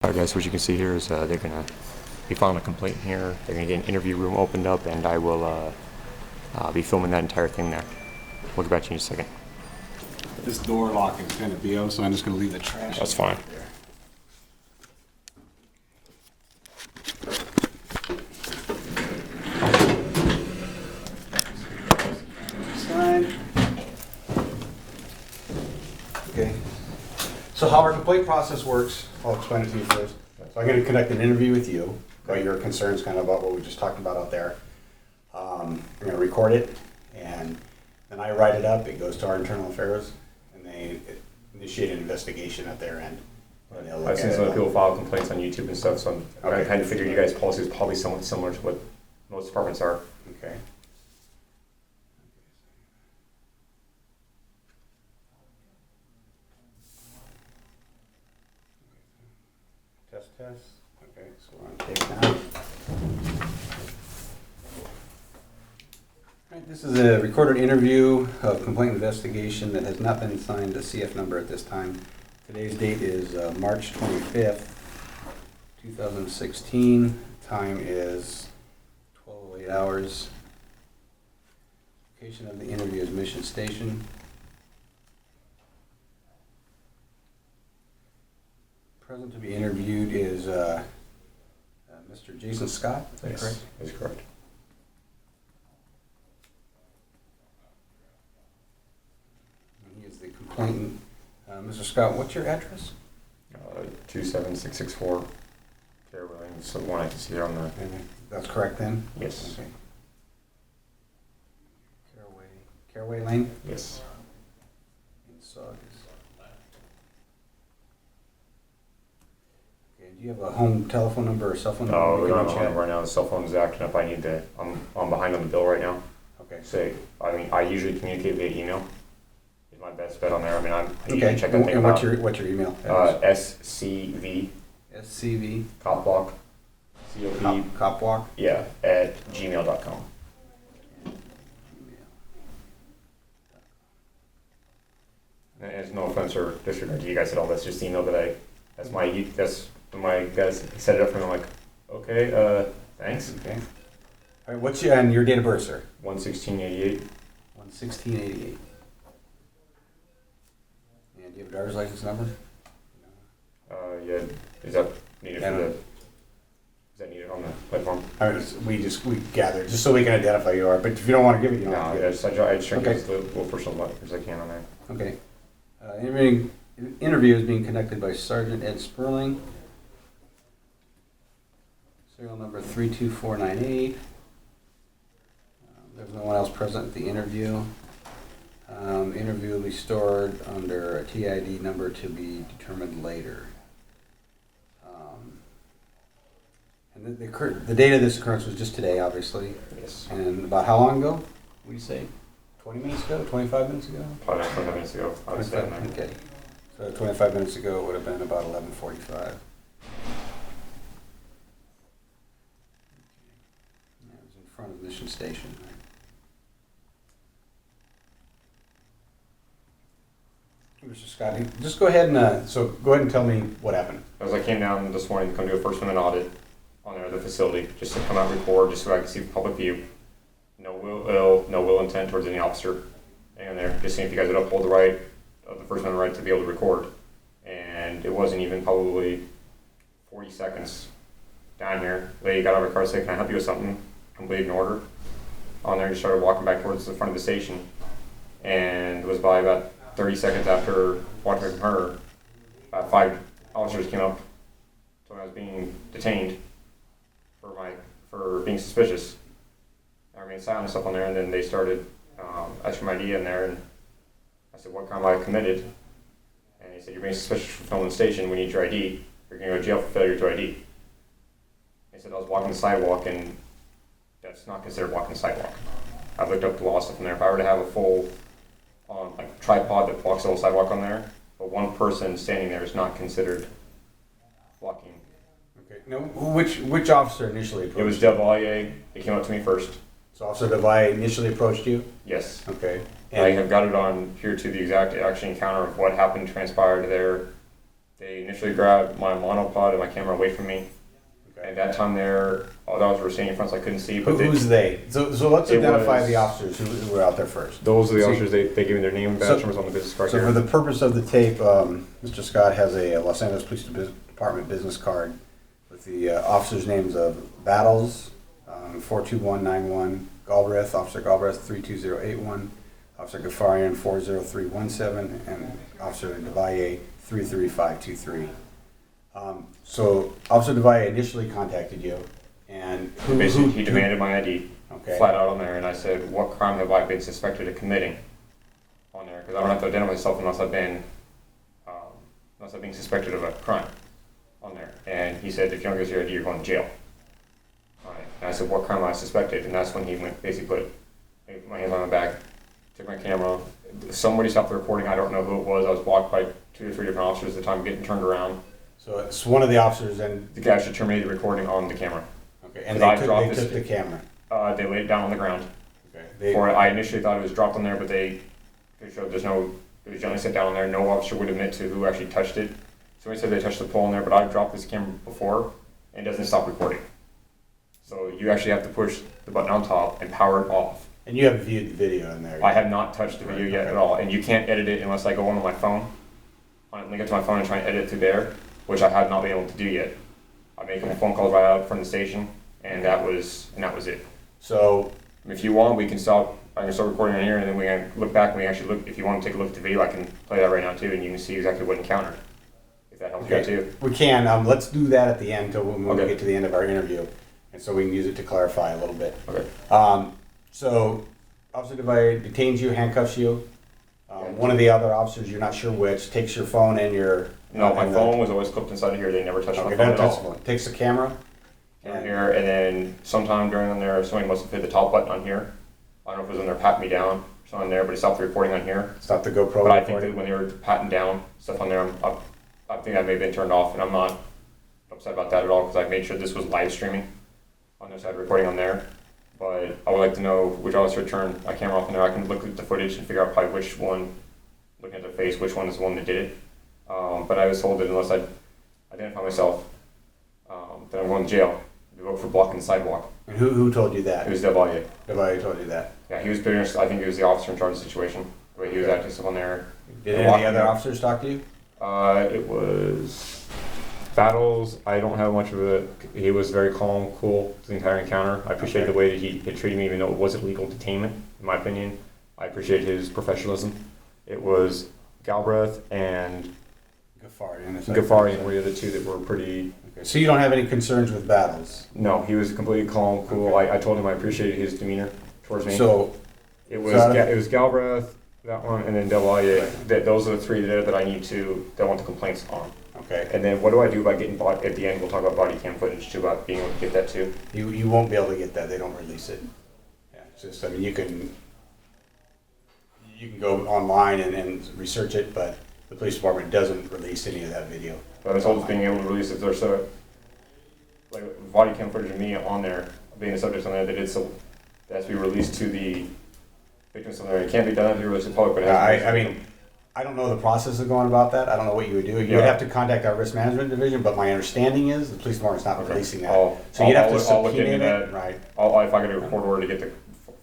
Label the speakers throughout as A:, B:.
A: Alright guys, what you can see here is they're going to be filing a complaint here. They're going to get an interview room opened up, and I will be filming that entire thing there. We'll get back to you in a second.
B: This door lock is kind of BO, so I'm just going to leave the trash.
A: That's fine.
B: Sign. Okay. So how our complaint process works, I'll explain it to you first. So I'm going to conduct an interview with you about your concerns, kind of about what we just talked about out there. We're going to record it, and then I write it up. It goes to our internal affairs, and they initiate an investigation at their end.
A: I've seen some people file complaints on YouTube and stuff, so I kind of figured you guys' policy is probably somewhat similar to what most departments are.
B: Okay. Test. Okay, so we're on tape now. Alright, this is a recorded interview of complaint investigation that has not been assigned a CF number at this time. Today's date is March 25th, 2016. Time is 12:08 hours. Location of the interview is Mission Station. Present to be interviewed is Mr. Jason Scott. Is that correct?
A: That's correct.
B: And he is the complainant. Mr. Scott, what's your address?
A: 27664 Caraway. So the one I can see there on the.
B: That's correct then?
A: Yes.
B: Okay. Caraway Lane?
A: Yes.
B: In Saugus. Okay, do you have a home telephone number or cell phone number?
A: No, we don't have a phone number right now. The cell phone is acting up. I need to. I'm behind on the bill right now.
B: Okay.
A: So I usually communicate via email. Is my best bet on there. I mean, I usually
B: Okay.
A: check that thing
B: And
A: out.
B: what's your email?
A: SCV
B: SCV
A: Copwalk COP
B: Copwalk.
A: yeah at gmail.com. And there's no offense or disregard to you guys at all. That's just the email that that's when my guys set it up for me. I'm like, okay, thanks.
B: Okay. All right. What's your date of birth, sir?
A: 1/16/88.
B: 1/16/88. And do you have a driver's license number?
A: Yeah. Is that needed for the? Is that needed on the platform?
B: All right. We gathered just so we can identify you are. But if you don't want to give it, you don't.
A: No,
B: have to
A: I
B: give
A: just try to
B: Okay.
A: get as little personal as I can on there.
B: it. Okay. Interview is being conducted by Sgt Ed Spurling. Serial number 32498. There's no one else present at the interview. Interview will be stored under a TID number to be determined later. And the date of this occurrence was just today, obviously.
A: Yes.
B: And about how long ago? What do you say? 20 minutes ago? 25 minutes ago?
A: Probably 25 minutes ago. I was standing there.
B: Okay. So 25 minutes ago would have been about 11:45. That was in front of Mission Station. Mr. Scott, just go ahead and tell me what happened.
A: As I came down this morning to come do a first minute audit on there at the facility, just to come out and record, just so I can see the public view. No will intent towards any officer. And there, just seeing if you guys would uphold the right of the First Amendment right to be able to record. And it wasn't even probably 40 seconds down here. Lady got out of her car and said, "Can I help you with something?" Completely ignored her. On there, just started walking back towards the front of the station. And it was by about 30 seconds after walking from her, 5 officers came up, told me I was being detained for being suspicious. I remained silent and stuff on there, and then they started asking my ID in there, and I said, "What crime have I committed?" And they said, "You're being suspicious for filming the station. We need your ID. You're going to go to jail for failure to ID." They said I was walking the sidewalk, and that's not considered walking the sidewalk. I've looked up the law stuff in there. If I were to have a full tripod that blocks the whole sidewalk on there, but one person standing there is not considered blocking.
B: Okay. Now, which officer initially approached
A: It was
B: you?
A: Devalier. He came up to me first.
B: So Officer Devay initially approached you?
A: Yes.
B: Okay.
A: I have got it on here to the exact action encounter of what happened, transpired there They initially grabbed my monopod and my camera away from me.
B: Okay.
A: At that time there, all the officers were standing in front so I couldn't see. But
B: Who's they? So let's
A: It
B: identify
A: was-
B: the officers who were out there first.
A: those are the
B: See-
A: officers, they gave me their name and badge numbers on the business card
B: So
A: here.
B: for the purpose of the tape, Mr. Scott has a Los Angeles Police Department business card with the officers' names of Battles, 42191, Galbraith, Officer Galbraith 32081, Officer Gafarian 40317, and Officer DeValle 33523. So Officer DeValle initially contacted you, and
A: Basically, he demanded my ID
B: Okay.
A: flat out on there, and I said, what crime have I been suspected of committing on there? Because I don't have to identify myself unless I've been, suspected of a crime on there. And he said, if you don't give us your ID, you're going to jail. All right. And I said, what crime am I suspected? And that's when he went, basically put my hands on my back, took my camera. Somebody stopped the recording. I don't know who it was. I was blocked by 2 or 3 different officers at the time getting turned around.
B: So it's one of the officers, and
A: The guy actually terminated the recording on the camera.
B: okay, and
A: I
B: they
A: dropped
B: took
A: this-
B: the camera.
A: They laid it down on the ground.
B: Okay.
A: I initially thought it was dropped on there, but they showed it was gently set down on there. No officer would admit to who actually touched it. Somebody said they touched the pole on there, but I've dropped this camera before and it doesn't stop recording. So you actually have to push the button on top and power it off.
B: And you haven't viewed the video in there.
A: I have not touched the video yet
B: Okay.
A: at all, and you can't edit it unless I go on my phone. Link it to my phone and try and edit it through there, which I have not been able to do yet. I make a phone calls right out from the station, and that was it.
B: So
A: If you want, we can stop. I can start recording on here, and then we can look back and we actually look. If you want to take a look at the video, I can play that right now too, and you can see exactly what encountered. If that helps you out too.
B: we can. Let's do that at the end, till when we
A: Okay.
B: get to the end of our interview, and so we can use it to clarify a little bit.
A: Okay.
B: So Officer DeValle detains you, handcuffs you. One of the other officers, you're not sure which, takes your phone and your.
A: No, my
B: and
A: phone was always clipped inside of here. They never touched my
B: Okay,
A: phone
B: that
A: at
B: touches
A: all.
B: the phone. Takes the camera.
A: On here, and then sometime during on there, somebody must have hit the top button on here. I don't know if it was when they're patting me down or something on there, but it stopped the recording on here.
B: Stop the GoPro
A: But I think
B: recording.
A: that when they were patting down stuff on there, I think I may have been turned off, and I'm not upset about that at all because I made sure this was live streaming on this side recording on there. But I would like to know which officer turned a camera off in there. I can look at the footage and figure out probably which one, looking at their face, which one is the one that did it. But I was told that unless I identify myself, that I'm going to jail. They vote for blocking the sidewalk.
B: And who told you that?
A: It was DeValle.
B: DeValle told you that.
A: Yeah, he was pretty much, I think he was the officer in charge of the situation. The way he was acting stuff on there.
B: Did
A: And
B: any of
A: walking
B: the other
A: up.
B: officers talk to you?
A: It was Battles. I don't have much of a. He was very calm, cool the entire encounter. I appreciate
B: Okay.
A: the way that he treated me, even though it wasn't legal detainment, in my opinion. I appreciate his professionalism. It was Galbraith and Gafarian were the other two that were pretty.
B: Okay, so you don't have any concerns with Battles?
A: No, he was completely calm, cool.
B: Okay.
A: I told him I appreciated his demeanor towards me.
B: So,
A: It was
B: So-
A: it was Galbraith, that one, and then DeValle. Those are the three there that I want the complaints on.
B: okay,
A: And then what do I do about getting bought at the end? We'll talk about body cam footage too, about being able to get that too.
B: you won't be able to get that, they don't release it. Yeah, it's just, I mean, you can go online and research it, but the police department doesn't release any of that video.
A: But I was told being able to release if there's like body cam footage of me on there, being a subject on there, that has to be released to the victims on there. It can't be done if you release to the public, but it has to be.
B: I mean, I don't know the process of going about that, I don't know what you would do. You would
A: Yeah.
B: have to contact our risk management division, but my understanding is the police department's not
A: Okay.
B: releasing that.
A: I'll-
B: So you'd have to
A: I'll look
B: subpoena
A: into
B: it,
A: that.
B: right?
A: If I get a court order to get the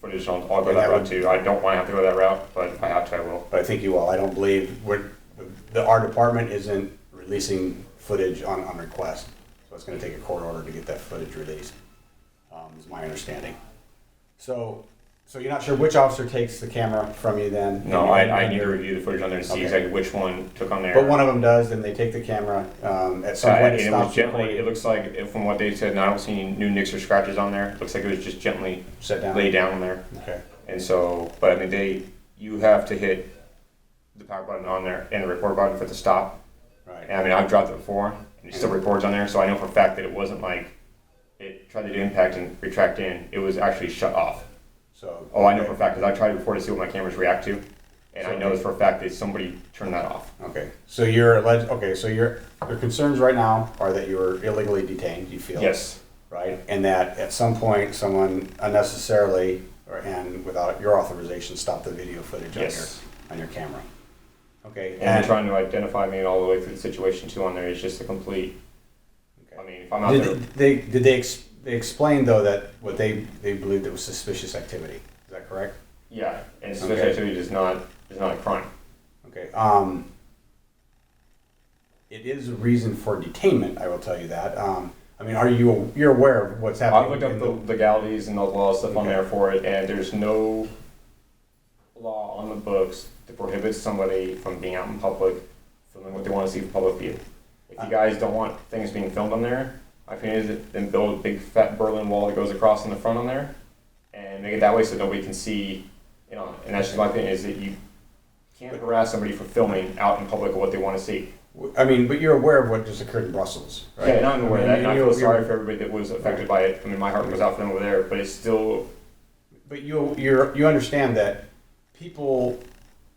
A: footage, I'll go
B: Yeah,
A: that
B: that
A: route
B: would-
A: too. I don't want to have to go that route, but if I have to, I will.
B: But I think you will. I don't believe our department isn't releasing footage on request. So it's gonna take a court order to get that footage released, is my understanding. So you're not sure which officer takes the camera from you then?
A: No, I need to review the footage on there and see
B: Okay.
A: exactly which one took on there.
B: But one of them does, then they take the camera, at some point
A: And
B: it
A: it was
B: stops
A: gently,
B: recording.
A: it looks like, from what they said, and I don't see any new nicks or scratches on there. It looks like it was just gently
B: Set down.
A: laid down on there.
B: Okay.
A: And so, but I mean, you have to hit the power button on there and the record button for it to stop.
B: Right.
A: And I mean, I've dropped it before, and it still records on there, so I know for a fact that it wasn't like it tried to do impact and retract in. It was actually shut off.
B: So.
A: Oh, I know for a fact, because I tried before to see what my cameras react to, and I know for a fact that somebody turned that off.
B: Okay. So your concerns right now are that you were illegally detained, you feel?
A: Yes.
B: Right? And that at some point someone unnecessarily and without your authorization stopped the video footage
A: Yes.
B: on your camera. Okay.
A: And they're trying to identify me all the way through the situation too on there. It's just a complete,
B: Okay.
A: I mean, if I'm out there.
B: Did they explain though that what they believed it was suspicious activity? Is that correct?
A: Yeah, and suspicious activity is not a crime.
B: Okay. It is a reason for detainment. I will tell you that. I mean, you're aware of what's happening?
A: I've looked up the legalities and the law stuff on there for it, and there's no law on the books that prohibits somebody from being out in public, filming what they want to see for public view. If you guys don't want things being filmed on there, my opinion is then build a big fat Berlin Wall that goes across in the front on there, and make it that way so nobody can see. You know, and that's just my opinion, is that you can't harass somebody for filming out in public of what they want to see.
B: I mean, but you're aware of what just occurred in Brussels, right?
A: Yeah, and I'm aware of that, and I feel sorry
B: you're-
A: for everybody that was affected by it. I mean, my heart goes out for them over there, but it's still.
B: But you understand that people,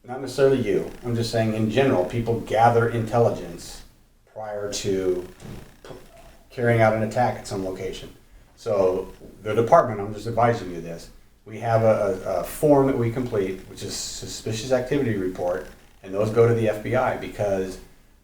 B: not necessarily you, I'm just saying in general, people gather intelligence prior to carrying out an attack at some location. So the department, I'm just advising you this, we have a form that we complete, which is suspicious activity report, and those go to the FBI because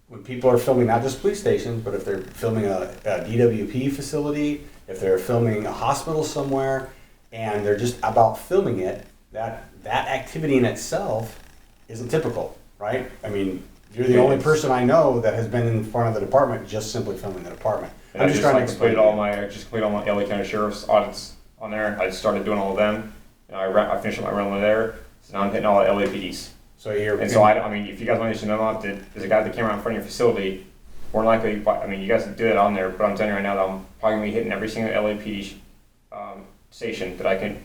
B: when people are filming not just police stations, but if they're filming a DWP facility, if they're filming a hospital somewhere, and they're just about filming it, that activity in itself isn't typical, right? I mean, you're the only person I know that has been in front of the department just simply filming the department.
A: And
B: I'm just trying to explain.
A: I just completed all my LA County Sheriff's audits on there. I just started doing all of them. And I finished up my run there. So now I'm hitting all the LAPDs.
B: So you're.
A: And so I mean, if you guys want to know about it, there's a guy that came around in front of your facility. More than likely, I mean, you guys can do it on there, but I'm telling you right now that I'm probably gonna be hitting every single LAPD station that I can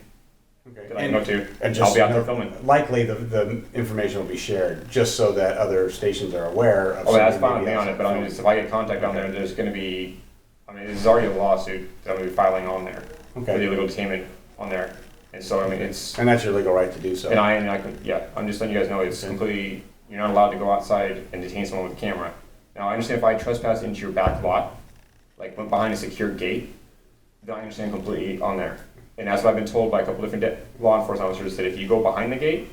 A: go to.
B: And
A: I'll be out there filming.
B: Likely the information will be shared just so that other stations are aware of.
A: Oh, that's fine with me on it, but I mean, if I get contact on there, there's gonna be, I mean, there's already a lawsuit that I'm gonna be filing on there for the illegal detainment on there. And so, I mean, it's.
B: And that's your legal right to do so.
A: And I can, yeah, I'm just letting you guys know it's completely, you're not allowed to go outside and detain someone with a camera. Now, I understand if I trespass into your back lot, like went behind a secure gate, then I understand completely on there. And that's what I've been told by a couple different law enforcement officers, that if you go behind the gate,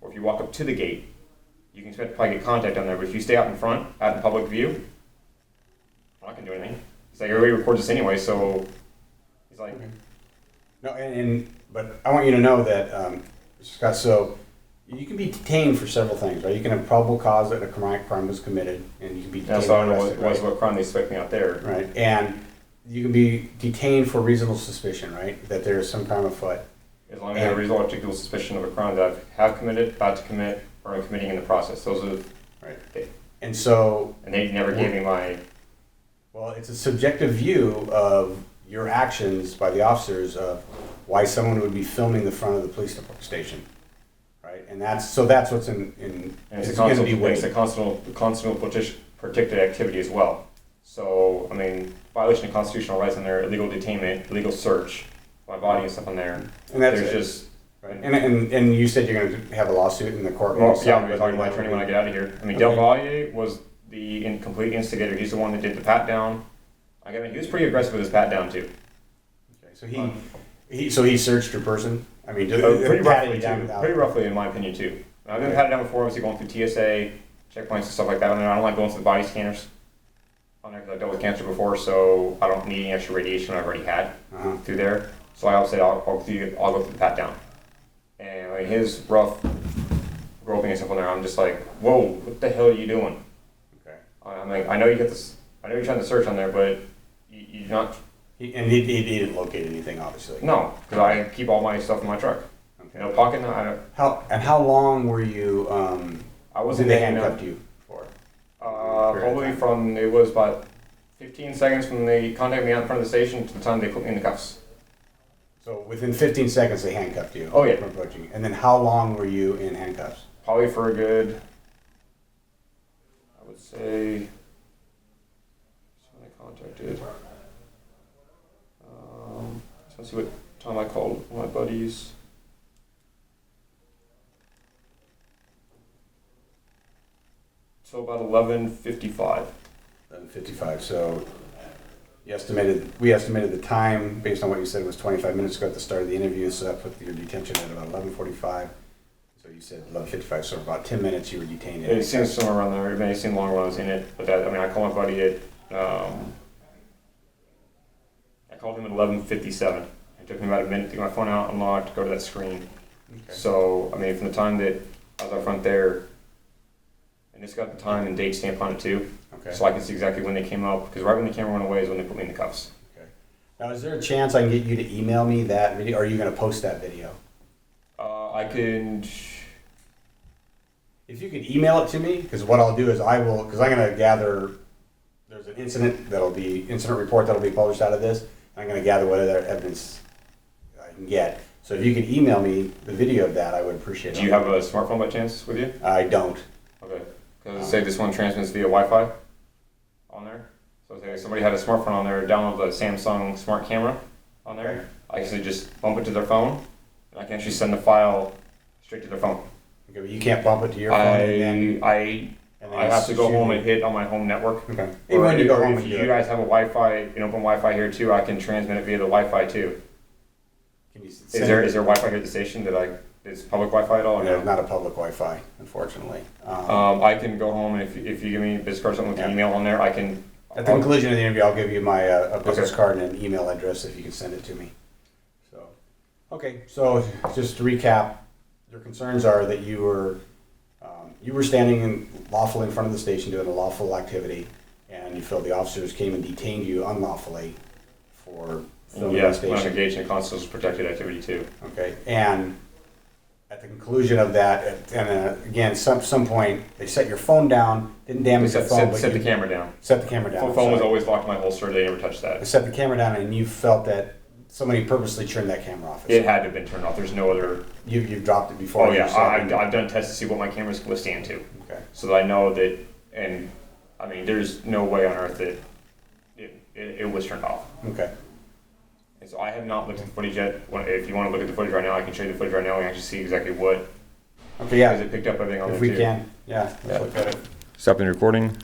A: or if you walk up to the gate, you can expect to probably get contact on there. But if you stay out in front, out in public view, I'm not gonna do anything. It's like everybody records this anyway, so he's like.
B: Okay. No, but I want you to know that, Scott, so you can be detained for several things, right? You can have probable cause that a crime was committed, and you can be detained.
A: That's I don't know what crime they expect me out there.
B: Right, and you can be detained for reasonable suspicion, right? That there is some crime afoot.
A: As long as there is a reasonable articulable suspicion of a crime that I have committed, about to commit, or am committing in the process. Those are
B: right. And so.
A: And they never gave me my.
B: Well, it's a subjective view of your actions by the officers of why someone would be filming the front of the police station, right? And that's what's in
A: and it's a constitutional protected activity as well. So I mean, violation of constitutional rights on there, illegal detainment, illegal search, my body and stuff on there.
B: And that's
A: there's just.
B: Right. And you said you're going to have a lawsuit in the court.
A: Well, yeah, I'm going to talk to my attorney when I get out of here. I mean, Del Valle was the complete instigator. He's the one that did the pat down. He was pretty aggressive with his pat down too. Okay,
B: so he searched your person. I mean,
A: pretty roughly, in my opinion too. I've been patted down before, obviously going through TSA checkpoints and stuff like that. I mean, I don't like going through the body scanners on there because I've dealt with cancer before, so I don't need any extra radiation I've already had through there. So I always said I'll go through the pat down. And I mean, his rough groping and stuff on there, I'm just like, whoa, what the hell are you doing? Okay. I'm like, I know you got this. I know you're trying to search on there, but you're not.
B: He didn't locate anything, obviously.
A: No, because I keep all my stuff in my truck. Okay. No pocket.
B: How long were you?
A: I wasn't.
B: Did they handcuff you for?
A: Probably from it was about 15 seconds from they contacted me out in front of the station to the time they put me in the cuffs.
B: So within 15 seconds they handcuffed you.
A: Oh yeah.
B: From approaching you. And then how long were you in handcuffs?
A: Probably for a good. I would say. When I contacted. Let's see what time I called my buddies. So about 11:55.
B: 11:55. So we estimated the time based on what you said was 25 minutes ago at the start of the interview. So that put your detention at about 11:45. So you said 11:55, so about 10 minutes you were detained.
A: It seems somewhere around there. It may seem longer when I was in it, but that, I mean, I called my buddy at, I called him at 11:57. It took me about a minute to get my phone out, unlocked, to go to that screen.
B: Okay.
A: So, I mean, from the time that I was out front there, and it's got the time and date stamp on it too,
B: Okay.
A: so I can see exactly when they came up, because right when the camera went away is when they put me in the cuffs.
B: Okay. Now, is there a chance I can get you to email me that video, or are you going to post that video?
A: I can,
B: If you could email it to me, because what I'll do is because I'm going to gather, there's an incident report that'll be published out of this, and I'm going to gather what other evidence I can get. So if you could email me the video of that, I would appreciate it.
A: do you have a smartphone by chance with you?
B: I don't.
A: Okay, because say this one transmits via Wi-Fi on there. So say somebody had a smartphone on there, download the Samsung smart camera on there. I can just bump it to their phone, and I can actually send the file straight to their phone.
B: Okay, but you can't bump it to your phone.
A: I have to go home and hit on my home network.
B: Okay.
A: Or
B: When you go home
A: if
B: and
A: you
B: do it.
A: guys have a Wi-Fi, an open Wi-Fi here too, I can transmit it via the Wi-Fi too.
B: Can you
A: Is there Wi-Fi here at the station is public Wi-Fi at all? Or
B: No,
A: no?
B: not a public Wi-Fi, unfortunately.
A: I can go home, and if you give me a business card, something with the email on there, I can.
B: At the conclusion of the interview, I'll give you my a business card and an email address if you can send it to me. So, okay, so just to recap, your concerns are that you were standing lawfully in front of the station doing a lawful activity, and you feel the officers came and detained you unlawfully for filming the
A: Yes, when I'm
B: station.
A: engaged in a constitutionally protected activity too.
B: Okay, and at the conclusion of that, and again, some point, they set your phone down, didn't damage the phone, but
A: Set the
B: you
A: camera down.
B: set the camera down.
A: Phone was
B: sorry.
A: always locked in my holster. They never touched that.
B: They set the camera down, and you felt that somebody purposely turned that camera off.
A: It had to have been turned off. There's no other.
B: You've dropped it before.
A: Oh yeah,
B: you said-
A: I've done tests to see what my cameras can withstand to,
B: Okay.
A: so that I know that. And I mean, there's no way on earth that it was turned off.
B: Okay.
A: And so I have not looked at the footage yet. If you want to look at the footage right now, I can show you the footage right now and actually see exactly what.
B: Okay. Yeah.
A: Because it picked up everything on
B: If
A: there
B: we
A: too.
B: can. Yeah. Let's look at it.
A: Stop the recording.